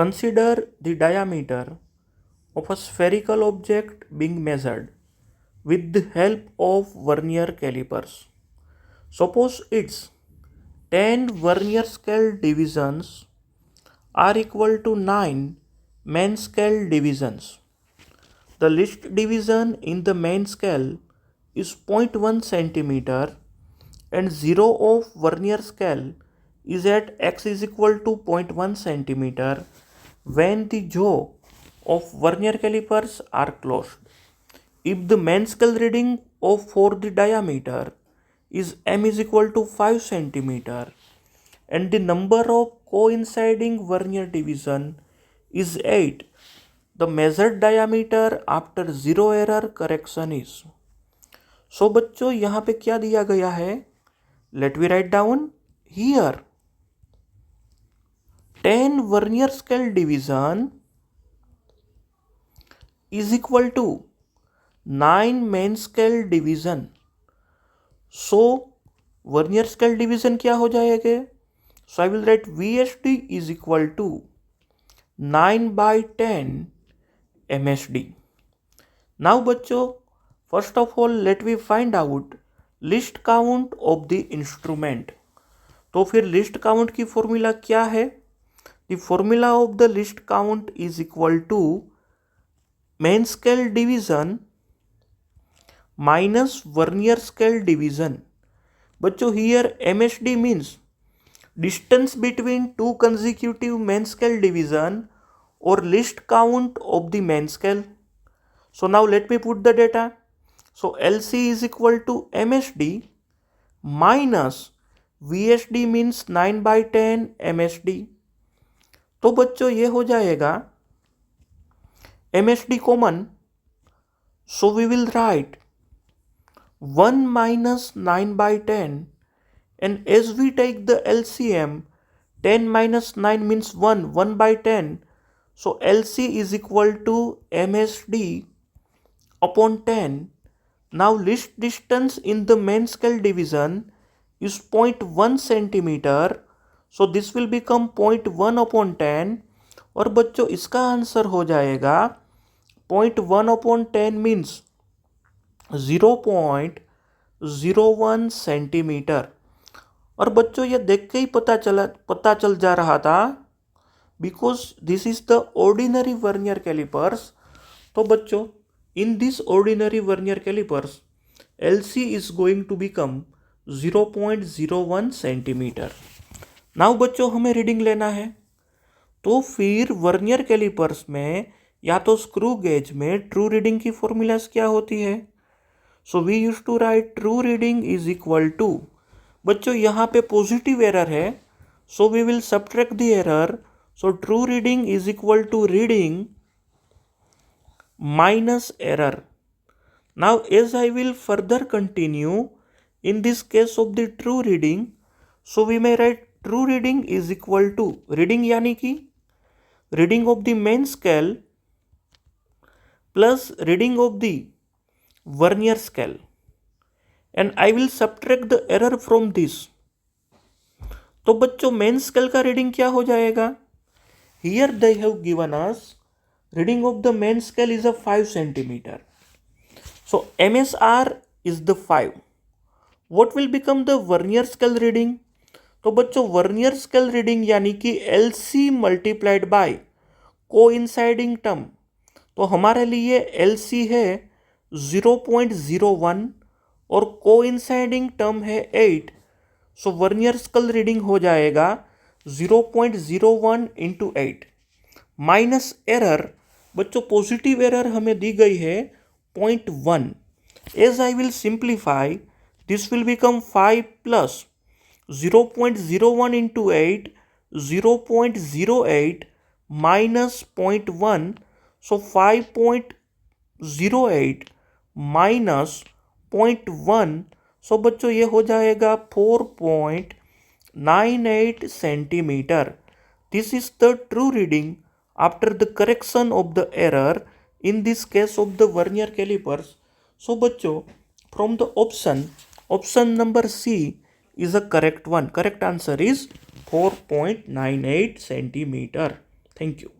Consider the diameter of a spherical object being measured with the help of vernier calipers. Suppose its 10 vernier scale divisions are equal to 9 main scale divisions. The least division in the main scale is 0.1 centimeter and 0 of vernier scale is at x is equal to 0.1 centimeter when the jaw of vernier calipers are closed. If the main scale reading for the diameter is m is equal to 5 centimeter and the number of coinciding vernier division is 8, the measured diameter after zero error correction is. सो बच्चों यहाँ पे क्या दिया गया है? Let we write down here 10 vernier scale division is equal to 9 main scale division. So vernier scale division क्या हो जाएगा? So I will write VSD is equal to 9/10 MSD. Now बच्चों, first of all let we find out least count of the instrument. तो फिर least count की formula क्या है? The formula of the least count is equal to main scale division minus vernier scale division. बच्चों here MSD means distance between two consecutive main scale division और least count of the main scale. So now let me put the data. So LC is equal to MSD minus VSD means 9/10 MSD. तो बच्चों ये हो जाएगा MSD common. So we will write 1 minus 9/10 and as we take the LCM 10 minus 9 means 1/10. So LC is equal to MSD upon 10. Now least distance in the main scale division is 0.1 centimeter. So this will become 0.1 upon 10. और बच्चों इसका answer हो जाएगा 0.1 upon 10 means 0.01 centimetre. और बच्चों ये देख के ही पता चल जा रहा था because this is the ordinary vernier calipers. तो बच्चों in this ordinary vernier calipers LC is going to become 0.01 centimeter. Now बच्चों हमें रीडिंग लेना है. तो फिर वर्नियर कैलिपर्स में या तो स्क्रू गेज में ट्रू रीडिंग की फॉर्मूलाज क्या होती है? So we use to write true reading is equal to. बच्चों यहाँ पे पॉजिटिव एरर है so we will subtract the error. So true reading is equal to reading minus error. Now as I will further continue in this case of the true reading, so we may write true reading is equal to reading यानी कि reading of the main scale plus reading of the vernier scale and I will subtract the error from this. तो बच्चों main scale का reading क्या हो जाएगा? Here they have given us reading of the main scale is a 5 centimeter. So MSR is the 5. What will become the vernier scale reading? तो बच्चों vernier scale reading यानी कि LC multiplied by coinciding term. तो हमारे लिए LC है 0.01 और coinciding term है 8. सो वर्नियर स्केल रीडिंग हो जाएगा 0.01 इंटू 8 माइनस एरर. बच्चों पॉजिटिव एरर हमें दी गई है 0.1. As I will simplify this will become 5 plus 0.01 into 8 0.08 minus 0.1. So 5.08 minus 0.1. So बच्चों ये हो जाएगा 4.98 centimetre. This is the true reading after the correction of the error in this case of the vernier calipers. So बच्चों from the option number C is a correct one. Correct answer is 4.98 centimeter. Thank you.